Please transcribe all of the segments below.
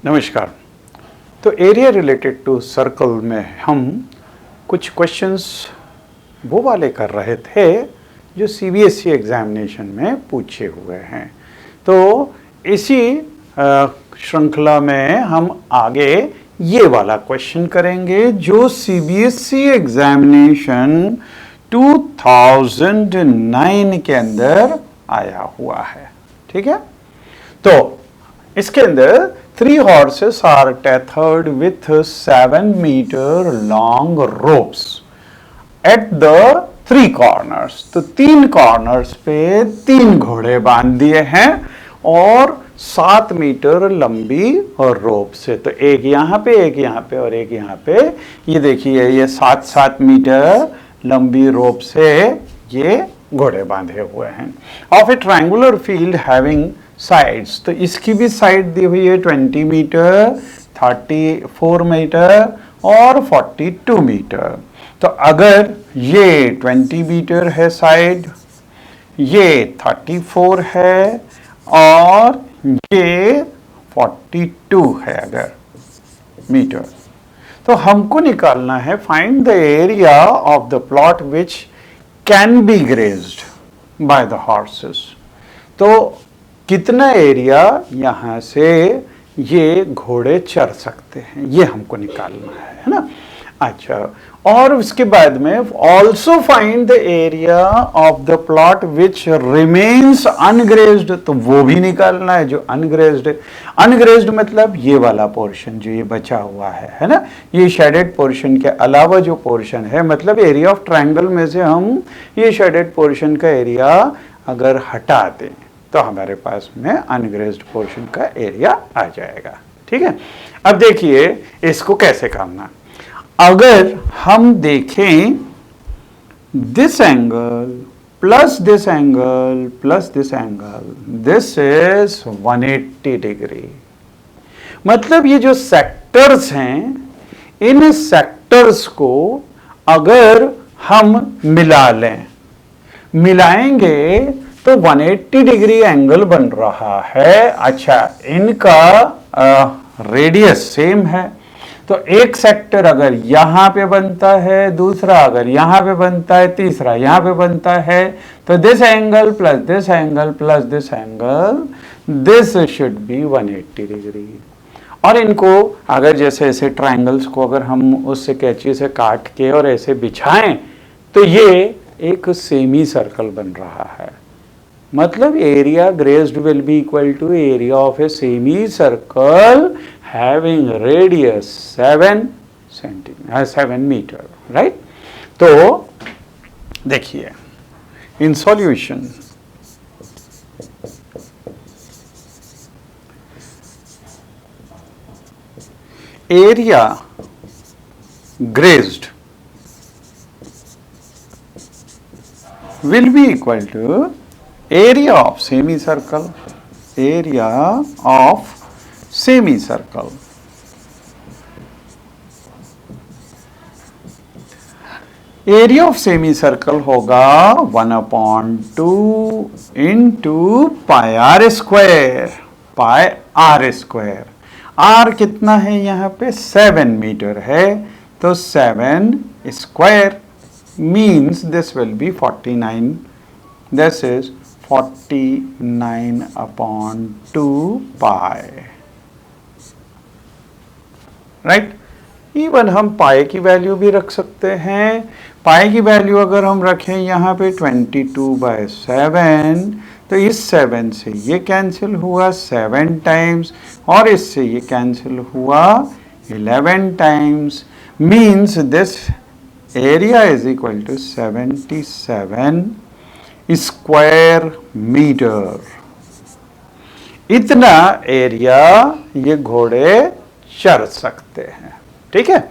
नमस्कार। तो area related to circle में हम कुछ क्वेश्चंस वो वाले कर रहे थे जो सीबीएसई एग्जामिनेशन में पूछे हुए हैं। तो इसी श्रृंखला में हम आगे ये वाला क्वेश्चन करेंगे जो सीबीएसई एग्जामिनेशन 2009 के अंदर आया हुआ है। ठीक है, तो इसके अंदर 3 horses are tethered with 7 meter long ropes at the 3 corners। तो 3 कॉर्नर्स पे 3 घोड़े बांध दिए हैं और 7 मीटर लंबी और रोप से। तो एक यहाँ पे, एक यहाँ पे और एक यहाँ पे। ये देखिए, ये 7-7 मीटर लंबी रोप से ये घोड़े बांधे हुए हैं। Of A triangular field having sides, तो इसकी भी साइड दी हुई है 20 मीटर, 34 मीटर और 42 मीटर। तो अगर ये 20 मीटर है साइड, ये 34 है और ये 42 है अगर मीटर, तो हमको निकालना है find the area of the plot which can be grazed by the horses. तो कितना एरिया यहाँ से ये घोड़े चर सकते हैं, ये हमको निकालना है ना। अच्छा, और उसके बाद में also find the area of the plot which remains ungrazed, तो वो भी निकालना है जो अनग्रेज्ड है। अनग्रेज्ड मतलब ये वाला पोर्शन जो ये बचा हुआ है ना। ये शेडेड पोर्शन के अलावा जो पोर्शन है, मतलब एरिया ऑफ ट्रायंगल में से हम ये शेडेड पोर्शन का एरिया अगर हटा दें तो हमारे पास में अनग्रेज्ड पोर्शन का एरिया आ जाएगा। ठीक है, अब देखिए इसको कैसे करना। अगर हम देखें this angle plus this angle plus this angle, this is 180 degree. मतलब ये जो सेक्टर्स हैं, इन सेक्टर्स को अगर हम मिला लें, मिलाएंगे तो 180 डिग्री एंगल बन रहा है। अच्छा, इनका रेडियस सेम है, तो एक सेक्टर अगर यहाँ पे बनता है, दूसरा अगर यहाँ पे बनता है, तीसरा यहाँ पे बनता है, तो this angle plus this angle plus this angle, this should be 180 degree. और इनको अगर जैसे ऐसे ट्रायंगल्स को अगर हम उससे कैंची से काट के और ऐसे बिछाएं तो ये एक सेमी सर्कल बन रहा है। मतलब area grazed will be equal to area of a semicircle having radius 7 metre, right. तो देखिए in solution area grazed will be equal to area of semicircle, area of semicircle। Area of semicircle होगा 1/2 into pi r square, pi r square. R कितना है यहाँ पे 7 metre है, तो 7 square means this will be 49, this is 49/2 pi, right। Even हम पाई की value भी रख सकते हैं। पाई की वैल्यू अगर हम रखें यहाँ पे 22/7, तो इस 7 से ये कैंसिल हुआ 7 टाइम्स और इससे ये कैंसिल हुआ 11 times, means this area is equal to 77 square metre. इतना एरिया ये घोड़े चर सकते हैं। ठीक है,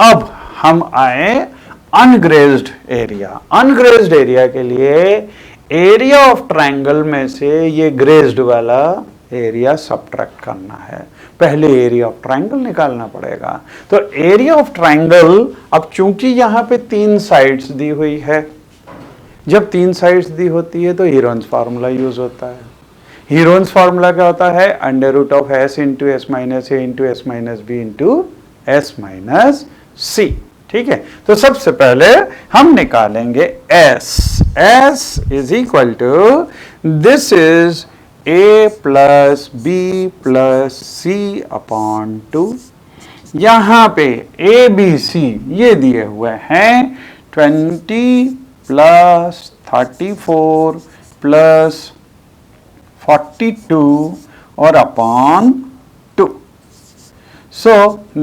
अब हम आए अनग्रेज्ड एरिया। अनग्रेज्ड एरिया के लिए एरिया ऑफ ट्रायंगल में से ये ग्रेज्ड वाला एरिया सब्ट्रैक्ट करना है। पहले एरिया ऑफ ट्रायंगल निकालना पड़ेगा। तो एरिया ऑफ ट्रायंगल, अब चूंकि यहाँ पे 3 साइड्स दी हुई है, जब 3 साइड्स दी होती है तो हीरोन्स फार्मूला यूज होता है। हीरोन्स फार्मूला क्या होता है? Under root of S into S minus A into S minus B into S minus C. ठीक है, तो सबसे पहले हम निकालेंगे S. S is equal to, this is A plus B plus C upon 2। यहां पे ए बी सी ये दिए हुए हैं 20 प्लस 34 प्लस 42 और upon 2। So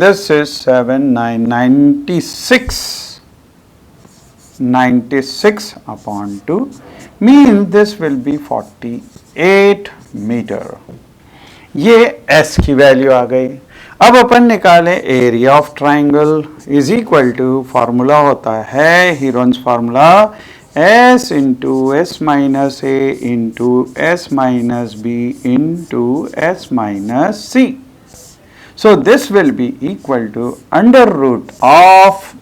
this is 96 upon 2 means this will be 48 metre. ये S की वैल्यू आ गई। अब अपन निकालें area of triangle is equal to, formula होता है Heron's formula, S into S minus A into S minus B into S minus c. So this will be equal to under root of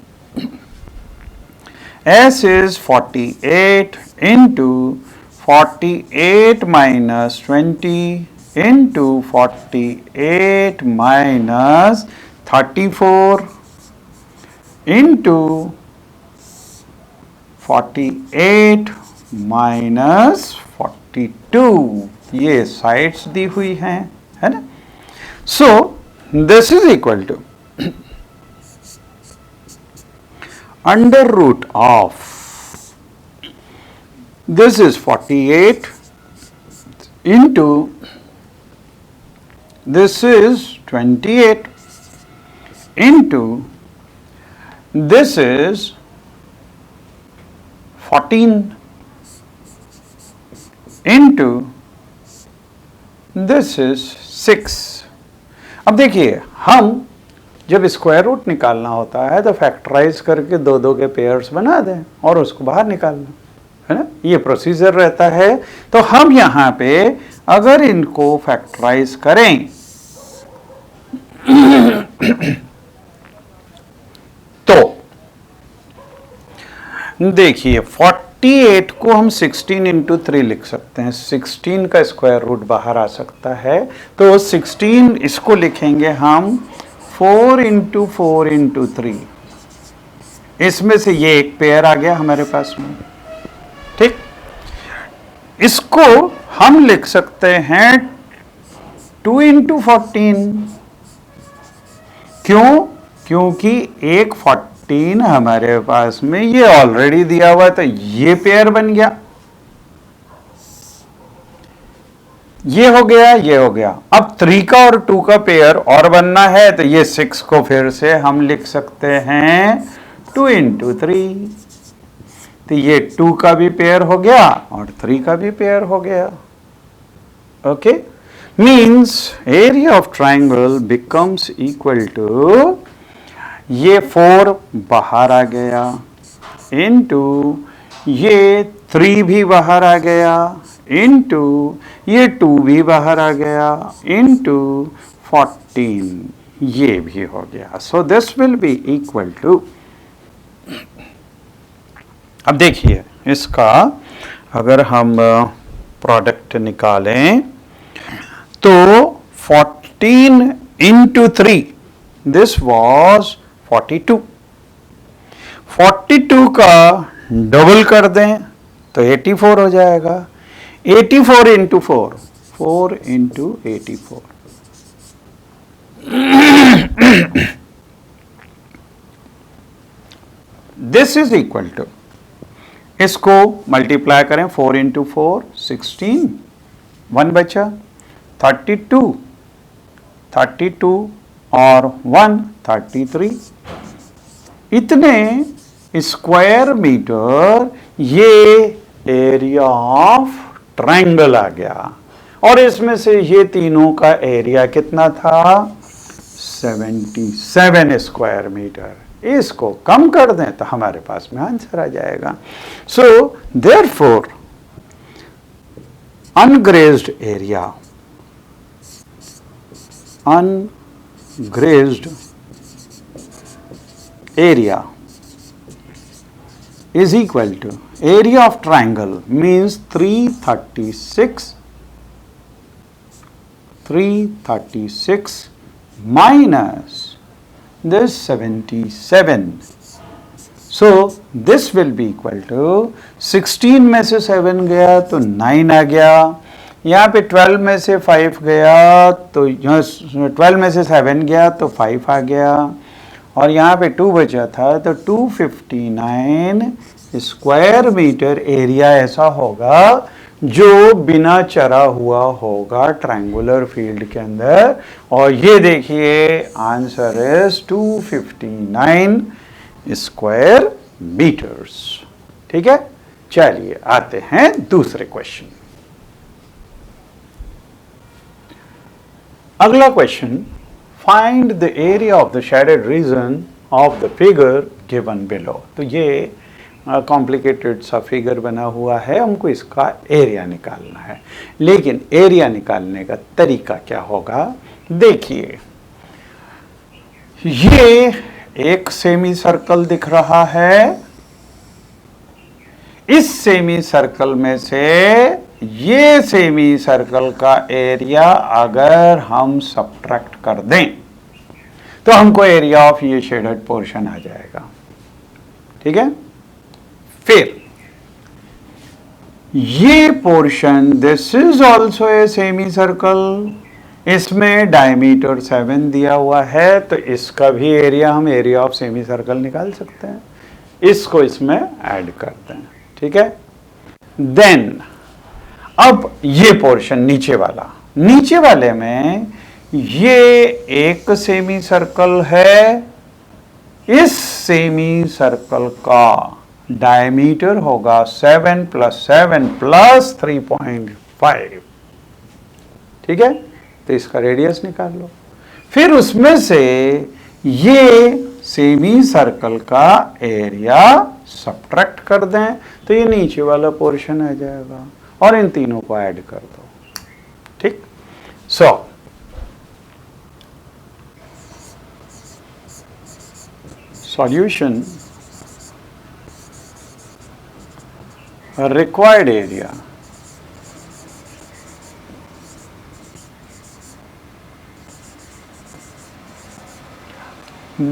S is 48 into 48 minus 20 into 48 minus 34 into 48 minus 42। ये sides दी हुई हैं, है ना? So this is equal to under root of, this is 48 into, this is 28 into, this is 14 into, this is 6। अब देखिए, हम जब square root निकालना होता है तो फैक्टराइज करके दो दो के पेयर्स बना दें और उसको बाहर निकालना, है ना? ये प्रोसीजर रहता है। तो हम यहाँ पे अगर इनको फैक्टराइज करें तो देखिए 48 को हम 16 इंटू 3 लिख सकते हैं। 16 का स्क्वायर रूट बाहर आ सकता है, तो 16 इसको लिखेंगे हम 4 इंटू 4 इंटू 3। इसमें से ये एक पेयर आ गया हमारे पास में, ठीक। इसको हम लिख सकते हैं 2 इंटू 14। क्यों? क्योंकि एक 14 हमारे पास में ये ऑलरेडी दिया हुआ है, तो ये पेयर बन गया, ये हो गया, ये हो गया। अब 3 का और 2 का पेयर और बनना है, तो ये 6 को फिर से हम लिख सकते हैं 2 इंटू 3। तो ये 2 का भी पेयर हो गया और 3 का भी पेयर हो गया। Okay, means area of triangle becomes equal to, ये 4 बाहर आ गया इंटू ये 3 भी बाहर आ गया इंटू ये 2 भी बाहर आ गया इंटू 14 ये भी हो गया। So this will be equal to, अब देखिए इसका अगर हम प्रोडक्ट निकालें तो 14 इंटू 3 दिस वॉज 42। 42 का डबल कर दें तो 84 हो जाएगा। 84 into 4, 4 into 84। This is equal to, इसको मल्टीप्लाई करें 4 इंटू 4 16, 1 बचा 32, 32 और 1 33। इतने स्क्वायर मीटर ये एरिया ऑफ ट्राइंगल आ गया। और इसमें से ये तीनों का एरिया कितना था? 77 स्क्वायर मीटर। इसको कम कर दें तो हमारे पास में आंसर आ जाएगा। So therefore ungrazed area, ungrazed area is equal to area of triangle, means 336 336 minus this 77. So this will be equal to 16 में से 7 गया तो 9 आ गया, यहाँ पे 12 में से 5 गया तो यहाँ 12 में से 7 गया तो 5 आ गया, और यहाँ पे 2 बचा था तो 259 स्क्वायर मीटर एरिया ऐसा होगा जो बिना चरा हुआ होगा ट्रायंगुलर फील्ड के अंदर। और ये देखिए आंसर इज 259 स्क्वायर मीटर्स। ठीक है, चलिए आते हैं दूसरे क्वेश्चन। अगला question, find the area of the shaded region of the figure given below. तो ये कॉम्प्लिकेटेड सा फिगर बना हुआ है, हमको इसका एरिया निकालना है। लेकिन एरिया निकालने का तरीका क्या होगा, देखिए ये एक सेमी सर्कल दिख रहा है, इस सेमी सर्कल में से ये सेमी सर्कल का एरिया अगर हम सब्ट्रैक्ट कर दें तो हमको एरिया ऑफ ये शेडेड पोर्शन आ जाएगा। ठीक है, फिर ये portion, this is also a semi circle, इसमें डायमीटर 7 दिया हुआ है, तो इसका भी एरिया हम एरिया ऑफ सेमी सर्कल निकाल सकते हैं। इसको इसमें ऐड करते हैं। ठीक है, देन अब ये पोर्शन नीचे वाला, नीचे वाले में ये एक सेमी सर्कल है, इस सेमी सर्कल का डायमीटर होगा 7 + 7 + 3.5। ठीक है, तो इसका रेडियस निकाल लो। फिर उसमें से ये सेमी सर्कल का एरिया सब्ट्रैक्ट कर दें तो ये नीचे वाला पोर्शन आ जाएगा, और इन तीनों को ऐड कर दो। ठीक, so solution, required area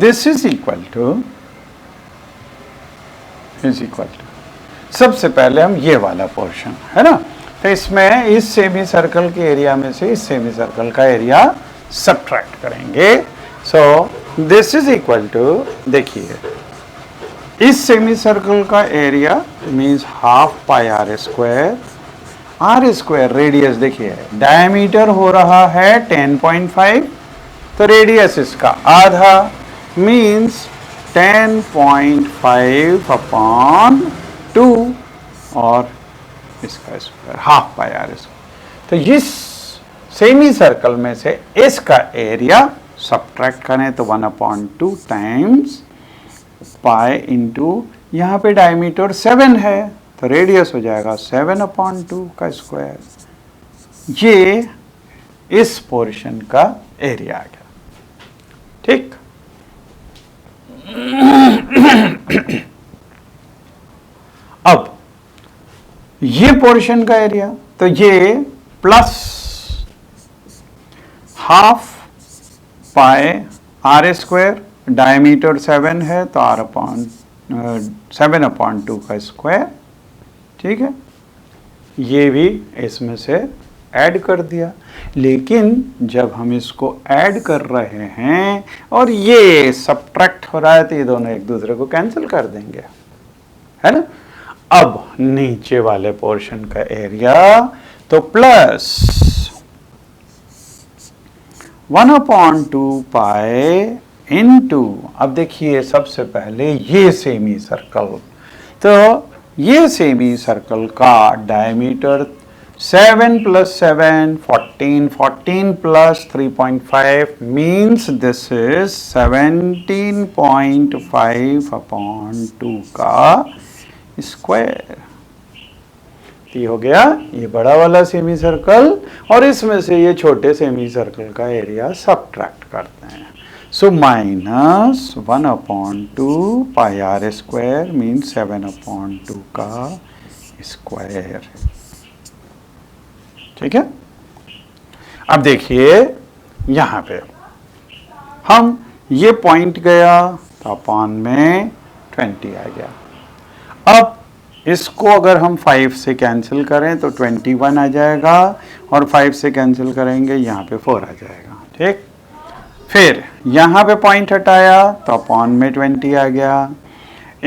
this is equal to सबसे पहले हम ये वाला पोर्शन है ना, तो इसमें इस सेमी सर्कल के एरिया में से इस सेमी सर्कल का एरिया सब्ट्रैक्ट करेंगे। So this is equal to, देखिए इस सेमी सर्कल का area means ½ pi r square, r square radius देखिए डायमीटर हो रहा है 10.5, तो रेडियस इसका आधा मीन्स 10.5/2 और इसका स्क्वायर ½ पाई r स्क्वायर। तो इस सेमी सर्कल में से इसका एरिया सब्ट्रैक्ट करें तो 1/2 टाइम्स पाई इंटू यहाँ पे डायमीटर 7 है तो रेडियस हो जाएगा 7/2 का स्क्वायर। ये इस पोर्शन का एरिया आ गया। ठीक, अब ये पोर्शन का एरिया, तो ये plus ½ pi r square, diameter 7 है तो r/7/2 का स्क्वायर। ठीक है, ये भी इसमें से ऐड कर दिया। लेकिन जब हम इसको ऐड कर रहे हैं और ये सब्ट्रैक्ट हो रहा है तो ये दोनों एक दूसरे को कैंसिल कर देंगे, है ना। अब नीचे वाले पोर्शन का एरिया तो प्लस 1/2 पाई इंटू, अब देखिए सबसे पहले ये सेमी सर्कल, तो ये सेमी सर्कल का डायमीटर 7 + 7 14, 14 + 3.5 मीन्स दिस इज 17.5/2 का स्क्वायर। ये हो गया ये बड़ा वाला सेमी सर्कल, और इसमें से ये छोटे सेमी सर्कल का एरिया सब्ट्रैक्ट करते हैं। सो माइनस 1/2 पाई r स्क्वायर मीन्स 7/2 का स्क्वायर। ठीक है, अब देखिए यहां पे हम ये पॉइंट गया तो अपॉन में 20 आ गया। अब इसको अगर हम 5 से कैंसिल करें तो 21 आ जाएगा और 5 से कैंसिल करेंगे यहाँ पे 4 आ जाएगा। ठीक, फिर यहाँ पे पॉइंट हटाया तो अपॉन में 20 आ गया।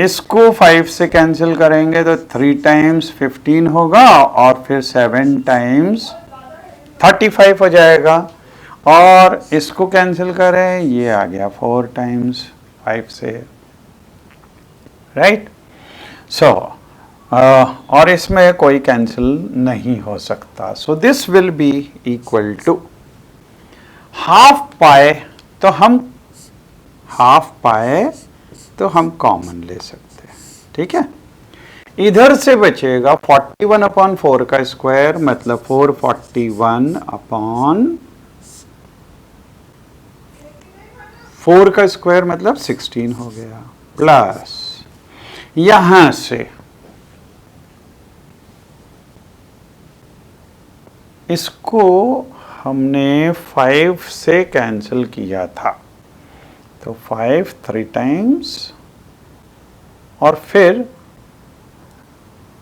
इसको 5 से कैंसिल करेंगे तो 3 टाइम्स 15 होगा और फिर 7 टाइम्स 35 हो जाएगा। और इसको कैंसिल करें, ये आ गया 4 टाइम्स 5 से, राइट। सो और इसमें कोई कैंसिल नहीं हो सकता। So this will be equal to half pi. तो हम हाफ पाई तो हम कॉमन ले सकते हैं, ठीक है। इधर से बचेगा 41 अपॉन 4 का स्क्वायर, मतलब 441 अपॉन 4 का स्क्वायर मतलब 16 हो गया, प्लस यहां से इसको हमने 5 से कैंसिल किया था तो 5 3 टाइम्स और फिर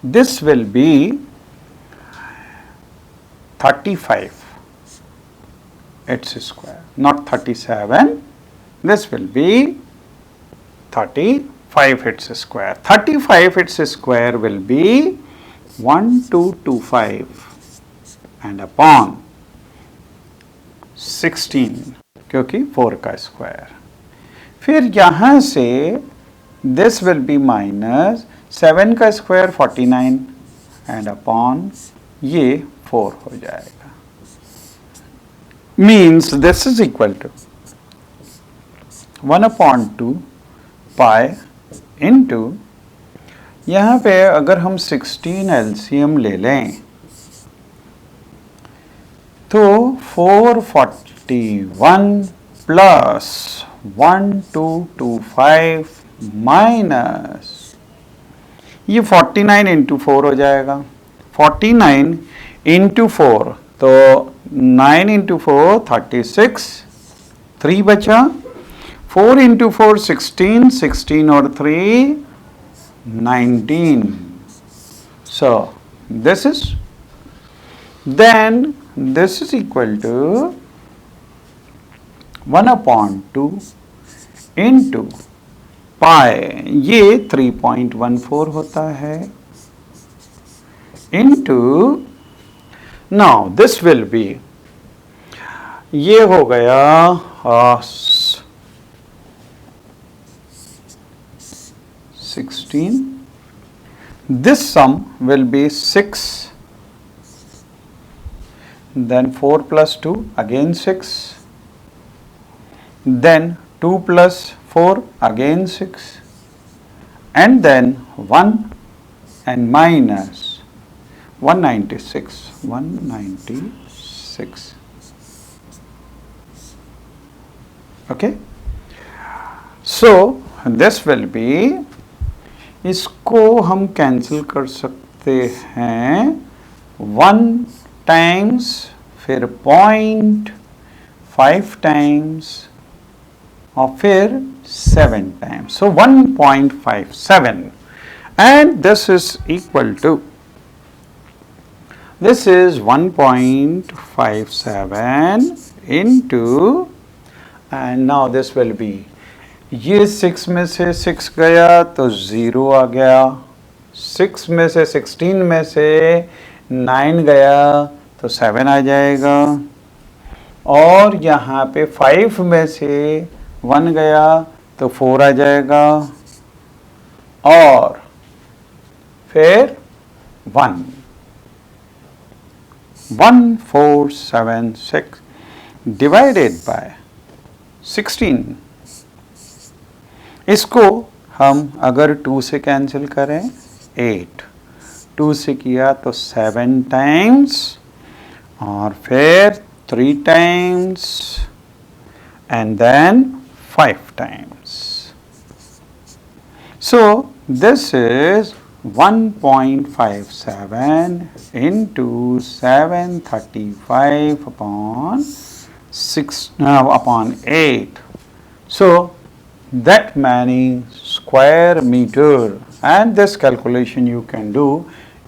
this will B 35 its square, not 37. This will be 35 its square. 35 its square will be 1225 and upon 16 क्योंकि 4 का स्क्वायर। फिर यहां से this will be minus 7 का स्क्वायर 49 and upon ये 4 हो जाएगा। Means this is equal to 1 upon 2 pi into, यहाँ पे अगर हम 16 एलसीएम ले लें तो 441 प्लस 1225 माइनस ये 49 इंटू 4 हो जाएगा। 49 इंटू 4 तो 9 इंटू 4 36, 3 बचा, 4 इंटू 4 16, 16 और 3 19. So this is, then this is equal to 1 upon 2 into pi, ये 3.14 होता है, into, now this will be, ये हो गया 16, this sum will be 6, then 4 plus 2 again 6, then 2 plus 4 again 6, and then 1 and minus 196. Okay, so this will be, इसको हम cancel कर सकते हैं 1 टाइम्स फिर 0.5 टाइम्स और फिर 7 times, so 1.57, and this is equal to, this is 1.57 into, and now this will be, ये 6 में से 6 गया तो 0 आ गया, 6 में से 16 में से 9 गया तो 7 आ जाएगा, और यहाँ पे 5 में से 1 गया तो 4 आ जाएगा, और फिर 1476 डिवाइडेड बाय 16। इसको हम अगर 2 से कैंसिल करें 8, 2 से किया तो 7 टाइम्स और फिर 3 times and then 5 times. So this is 1.57 into 735 upon 6 upon 8. So that many square meter, and this calculation you can do,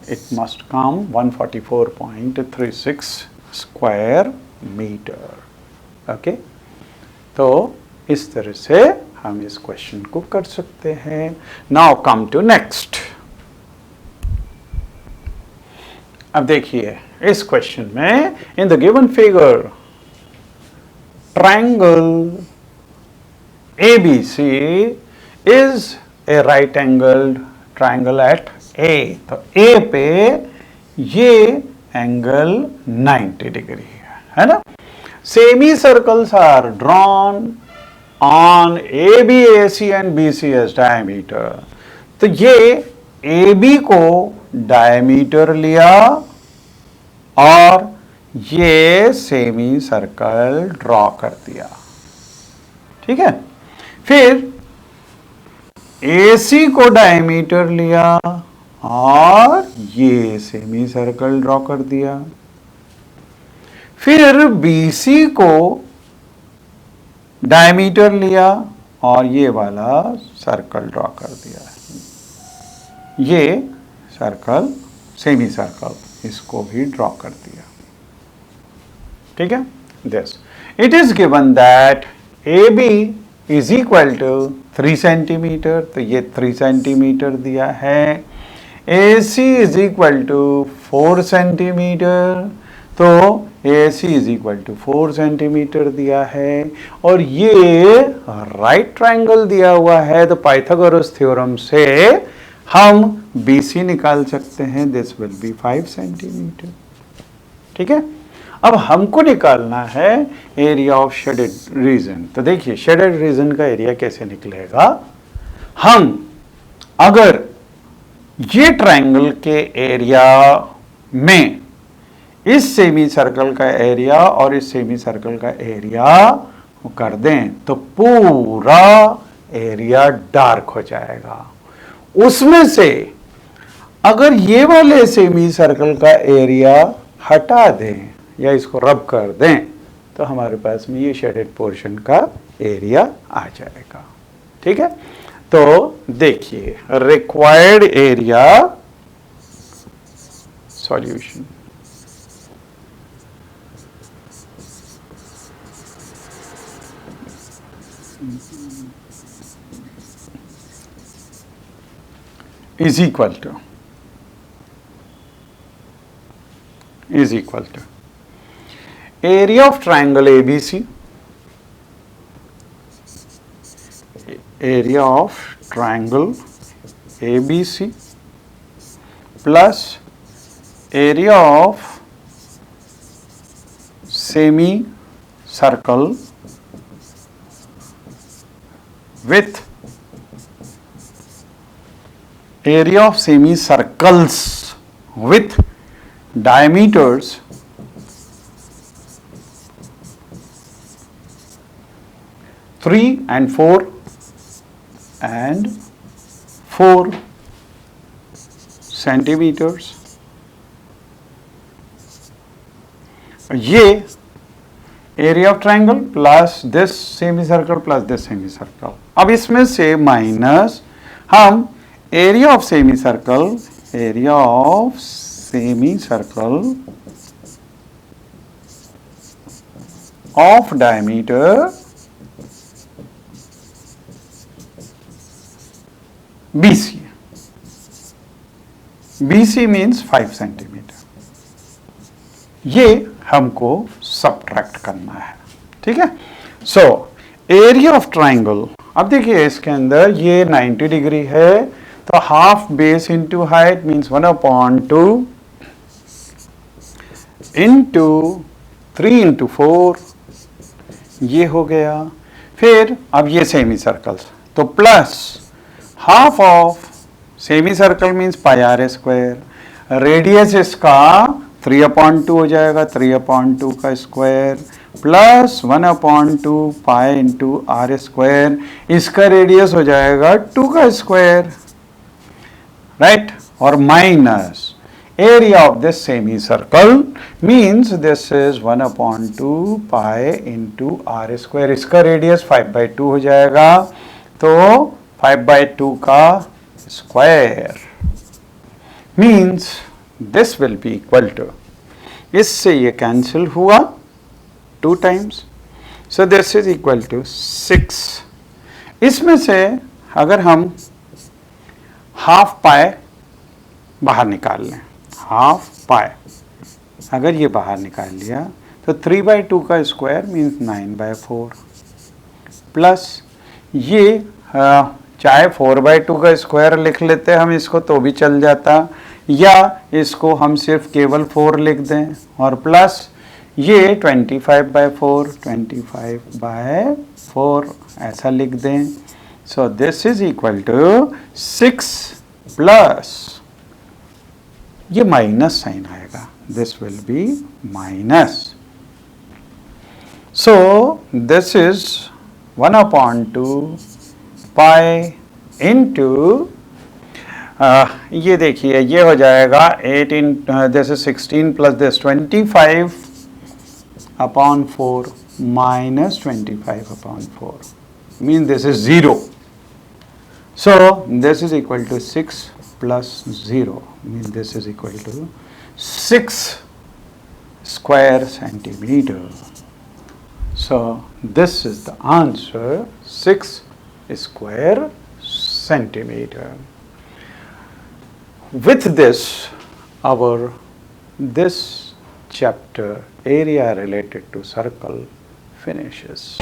it must come 144.36 square meter. Okay तो इस तरह से हम इस क्वेश्चन को कर सकते हैं. Now come to next. अब देखिए इस क्वेश्चन में in the given figure triangle ABC is a right angled triangle at A. तो A पे ये एंगल 90 डिग्री है ना. Semicircles are drawn on AB, AC and BC as diameter. तो ये AB को डायमीटर लिया और ये सेमी सर्कल ड्रॉ कर दिया. ठीक है. फिर AC को डायमीटर लिया और ये सेमी सर्कल ड्रॉ कर दिया. फिर BC को डायमीटर लिया और ये वाला सर्कल ड्रॉ कर दिया. ये सर्कल सेमी सर्कल इसको भी ड्रॉ कर दिया. ठीक है. This it is given that AB is equal to 3 centimetre. तो ये 3 सेंटीमीटर दिया है. AC is equal to 4 centimetre. तो AC is equal to 4 centimetre दिया है. और ये राइट ट्रायंगल दिया हुआ है. तो पाइथागोरस थ्योरम से हम BC निकाल सकते हैं. This will B 5 centimetre. ठीक है. अब हमको निकालना है एरिया ऑफ शेडेड रीजन. तो देखिए शेडेड रीजन का एरिया कैसे निकलेगा. हम अगर ये ट्रायंगल के एरिया में इस सेमी सर्कल का एरिया और इस सेमी सर्कल का एरिया कर दें तो पूरा एरिया डार्क हो जाएगा. उसमें से अगर ये वाले सेमी सर्कल का एरिया हटा दें या इसको रब कर दें तो हमारे पास में ये शेडेड पोर्शन का एरिया आ जाएगा. ठीक है. तो देखिए required area solution is equal to area of triangle ABC, area of triangle ABC plus area of semi circle with area of semicircles with diameters three and 4 centimeters. ये area of triangle plus this semi circle plus this semi circle. अब इसमें से minus हम area of semi circle of diameter BC. BC means 5 centimetre. ये हमको subtract करना है. ठीक है. So area of triangle. अब देखिए इसके अंदर ये 90 डिग्री है तो half base into height means 1/2 into 3 into 4 ये हो गया. फिर अब ये सेमी सर्कल्स तो plus half of semicircle means pi r square. Radius इसका 3/2 हो जाएगा. 3/2 का square plus 1/2 pi into r square. इसका रेडियस हो जाएगा 2 का square. Right. or minus area of this semicircle means this is 1 upon 2 pi into r square. इसका radius 5/2 हो जाएगा, तो 5/2 का square means this will be equal to, इससे ये कैंसिल हुआ 2 times, so this is equal to 6. इसमें से अगर हम हाफ पाई बाहर निकाल लें, हाफ पाई अगर ये बाहर निकाल लिया तो 3/2 का स्क्वायर मीन्स 9/4 प्लस ये चाहे 4/2 का स्क्वायर लिख लेते हम इसको तो भी चल जाता, या इसको हम सिर्फ केवल 4 लिख दें और प्लस ये 25/4 25/4 ऐसा लिख दें. So this is equal to 6 plus ये माइनस साइन आएगा, this will be minus. So this is 1/2 pi into ये देखिए ये हो जाएगा 18 this is 16 plus this 25/4 minus 25/4 means this is 0. So this is equal to 6 plus 0 means this is equal to 6 square centimeter. So this is the answer, 6 square centimeter. With this, this chapter area related to circle finishes.